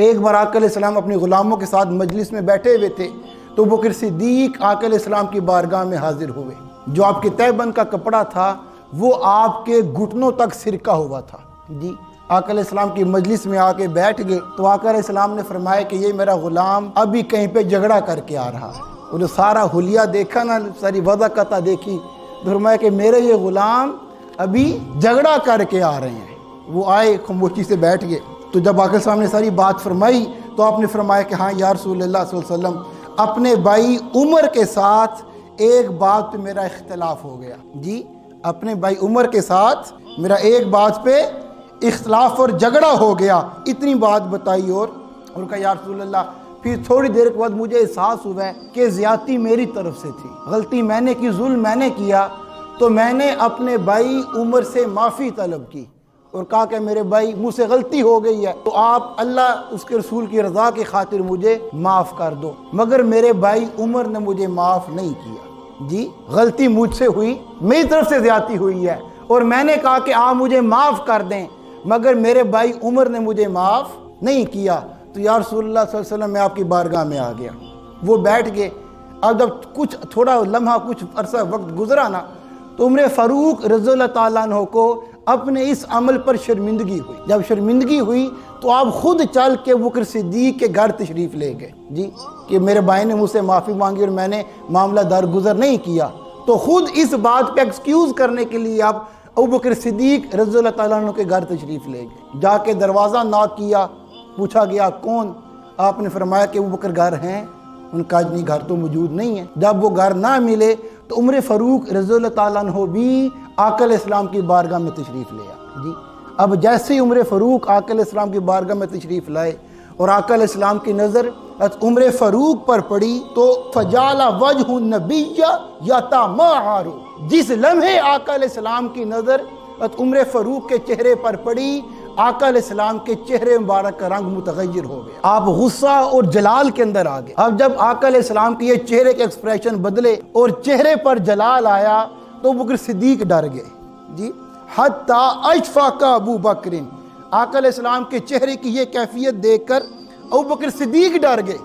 ایک بار آقا علیہ السلام اپنے غلاموں کے ساتھ مجلس میں بیٹھے ہوئے تھے تو بکر صدیق آقا علیہ السلام کی بارگاہ میں حاضر ہوئے۔ جو آپ کے تہبند کا کپڑا تھا وہ آپ کے گھٹنوں تک سرکا ہوا تھا۔ آقا علیہ السلام کی مجلس میں آ کے بیٹھ گئے تو آقا علیہ السلام نے فرمایا کہ یہ میرا غلام ابھی کہیں پہ جھگڑا کر کے آ رہا ہے۔ انہوں سارا حلیہ دیکھا نا، ساری وضاحت دیکھی تو فرمایا کہ میرے یہ غلام ابھی جھگڑا کر کے آ رہے ہیں۔ وہ آئے، خاموشی سے بیٹھ گئے۔ تو جب آقا صاحب نے ساری بات فرمائی تو آپ نے فرمایا کہ ہاں یا رسول اللہ صلی اللہ علیہ وسلم، اپنے بھائی عمر کے ساتھ ایک بات پہ میرا اختلاف ہو گیا۔ اپنے بھائی عمر کے ساتھ میرا ایک بات پہ اختلاف اور جھگڑا ہو گیا، اتنی بات بتائی۔ اور کہا یا رسول اللہ، پھر تھوڑی دیر کے بعد مجھے احساس ہوا ہے کہ زیادتی میری طرف سے تھی، غلطی میں نے کی، ظلم میں نے کیا، تو میں نے اپنے بھائی عمر سے معافی طلب کی اور کہا کہ میرے بھائی مجھ سے غلطی ہو گئی ہے، تو آپ اللہ اس کے رسول کی رضا کی خاطر مجھے معاف کر دو۔ مگر میرے بھائی عمر نے مجھے معاف نہیں کیا۔ غلطی مجھ سے ہوئی، میری طرف سے زیادتی ہوئی ہے اور میں نے کہا کہ آپ مجھے معاف کر دیں، مگر میرے بھائی عمر نے مجھے معاف نہیں کیا۔ تو یا رسول اللہ صلی اللہ علیہ وسلم میں آپ کی بارگاہ میں آ گیا۔ وہ بیٹھ گئے۔ اب جب کچھ تھوڑا لمحہ کچھ عرصہ وقت گزرا نا تو عمر فاروق رضی اللہ تعالیٰ عنہ کو اپنے اس عمل پر شرمندگی ہوئی۔ جب شرمندگی ہوئی تو آپ خود چل کے بکر صدیق کے گھر تشریف لے گئے کہ میرے بھائی نے مجھ سے معافی مانگی اور میں نے معاملہ درگزر نہیں کیا، تو خود اس بات پہ ایکسکیوز کرنے کے لیے آپ ابوبکر صدیق رضی اللہ تعالیٰ عنہ کے گھر تشریف لے گئے۔ جا کے دروازہ ناک کیا، پوچھا گیا کون؟ آپ نے فرمایا کہ ابوبکر گھر ہیں۔ ان کا نہیں، گھر تو موجود نہیں ہے۔ جب وہ گھر نہ ملے تو عمر فاروق رضی اللہ تعالیٰ عنہ بھی آقا علیہ السلام کی بارگاہ میں تشریف لے آئے۔ اب جیسے ہی عمر فاروق آقا علیہ السلام کی بارگاہ میں تشریف لائے اور آقا علیہ السلام کی نظر عمر فاروق پر پڑی تو فجال وجہ النبی یتمعر، جس لمحے آقا علیہ السلام کی نظر عمر فاروق کے چہرے پر پڑی، آقا علیہ السلام کے چہرے مبارک کا رنگ متغیر ہو گیا۔ آپ غصہ اور جلال کے اندر آ گئے۔ اب جب آقا علیہ السلام کے یہ چہرے کے ایکسپریشن بدلے اور چہرے پر جلال آیا تو بکر صدیق ڈر گئے۔ حتیٰ اشفق ابو بکر، آقا علیہ السلام کے چہرے کی یہ کیفیت دیکھ کر ابو بکر صدیق ڈر گئے۔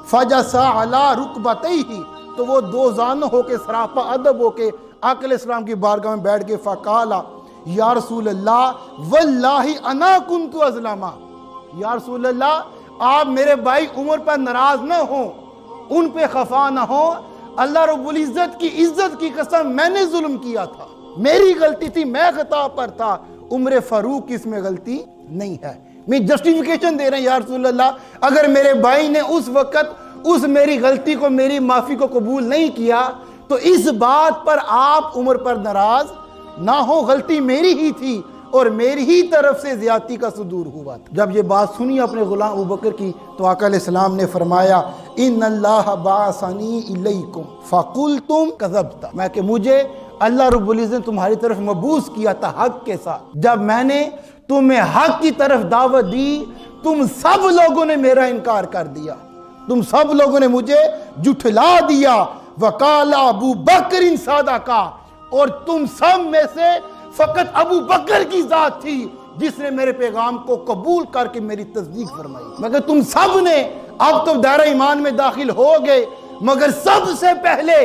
فجس علی رکبتیہ، تو وہ دو زانوں ہو کے سراپا ادب ہو کے آقا علیہ السلام کی بارگاہ میں بیٹھ گئے۔ فقال یا رسول اللہ واللہ انا کنت ازلما، یا رسول اللہ آپ میرے بھائی عمر پر ناراض نہ ہوں، ان پہ خفا نہ ہوں، اللہ رب العزت کی عزت کی قسم میں نے ظلم کیا تھا، میری غلطی تھی، میں خطا پر تھا، عمر فاروق اس میں غلطی نہیں ہے۔ میں جسٹیفیکیشن دے رہے ہیں یا رسول اللہ، اگر میرے بھائی نے اس وقت اس میری غلطی کو، میری معافی کو قبول نہیں کیا تو اس بات پر آپ عمر پر ناراض نہ ہو، غلطی میری ہی تھی اور میری ہی طرف سے زیادتی کا صدور ہوا تھا۔ جب یہ بات سنی اپنے غلام ابوبکر کی تو آقا علیہ السلام نے فرمایا ان اللہ بعثنی الیکم فقلتم کذبت، میں کہ مجھے اللہ رب العزت نے تمہاری طرف مبعوث کیا تھا حق کے ساتھ، جب میں نے تمہیں حق کی طرف دعوت دی تم سب لوگوں نے میرا انکار کر دیا، تم سب لوگوں نے مجھے جھٹلا دیا۔ وقال ابو بکر صدقہ، اور تم سب میں سے فقط ابو بکر کی ذات تھی جس نے میرے پیغام کو قبول کر کے میری تصدیق فرمائی، مگر تم سب نے اب تو دائرہ ایمان میں داخل ہو گئے، مگر سب سے پہلے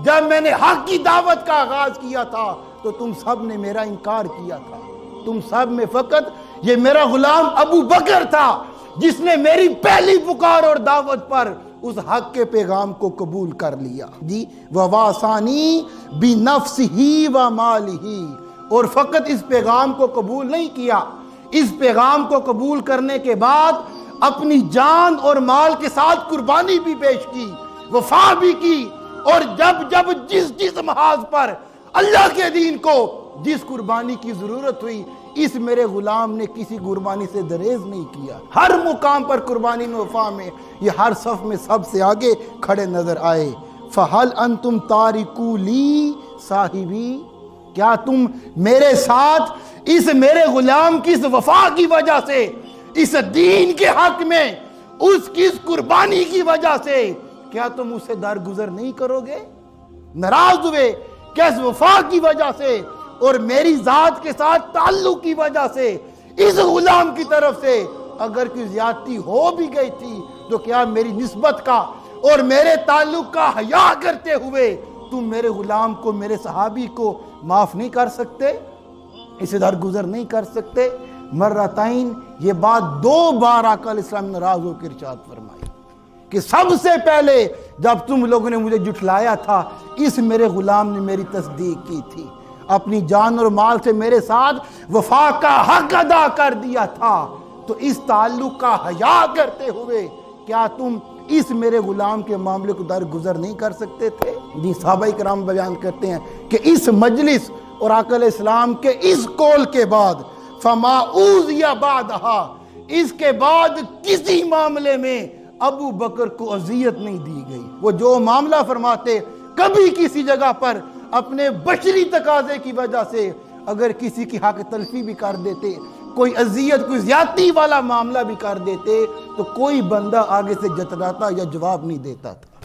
جب میں نے حق کی دعوت کا آغاز کیا تھا تو تم سب نے میرا انکار کیا تھا۔ تم سب میں فقط یہ میرا غلام ابو بکر تھا جس نے میری پہلی پکار اور دعوت پر اس حق کے پیغام کو قبول کر لیا۔ وَوَاسَانِي بِنَفْسِهِ وَمَالِهِ، اور فقط اس پیغام کو قبول نہیں کیا، اس پیغام کو قبول کرنے کے بعد اپنی جان اور مال کے ساتھ قربانی بھی پیش کی، وفا بھی کی، اور جب جس محاذ پر اللہ کے دین کو جس قربانی کی ضرورت ہوئی اس میرے غلام نے کسی قربانی سے دریز نہیں کیا۔ ہر مقام پر قربانی میں، وفا میں یہ ہر صف میں سب سے آگے کھڑے نظر آئے۔ فَهَلْ أَنْتُمْ تَارِكُوا لِي صَاحِبِي، کیا تم میرے ساتھ اس میرے غلام کی اس وفا کی وجہ سے، اس دین کے حق میں اس کی اس قربانی کی وجہ سے کیا تم اسے درگزر نہیں کرو گے؟ ناراض ہوئے کہ اس وفا کی وجہ سے اور میری ذات کے ساتھ تعلق کی وجہ سے اس غلام کی طرف سے اگر کوئی زیادتی ہو بھی گئی تھی تو کیا میری نسبت کا اور میرے تعلق کا حیا کرتے ہوئے تم میرے غلام کو، میرے صحابی کو معاف نہیں کر سکتے، اسے درگزر نہیں کر سکتے؟ مرتين، یہ بات 2 بار آقا علیہ السلام نے ناراض ہو کر ارشاد فرمائی کہ سب سے پہلے جب تم لوگوں نے مجھے جھٹلایا تھا، اس میرے غلام نے میری تصدیق کی تھی، اپنی جان اور مال سے میرے ساتھ وفا کا حق ادا کر دیا تھا، تو اس تعلق کا حیا کرتے ہوئے کیا تم اس میرے غلام کے معاملے کو درگزر نہیں کر سکتے تھے؟ جی صحابہ کرام بیان کرتے ہیں کہ اس مجلس اور آقا علیہ السلام کے اس قول کے بعد فما اوذی بعدہا، اس کے بعد کسی معاملے میں ابو بکر کو اذیت نہیں دی گئی۔ وہ جو معاملہ فرماتے، کبھی کسی جگہ پر اپنے بشری تقاضے کی وجہ سے اگر کسی کی حق تلفی بھی کر دیتے، کوئی اذیت، کوئی زیادتی والا معاملہ بھی کر دیتے، تو کوئی بندہ آگے سے جتراتا یا جواب نہیں دیتا تھا۔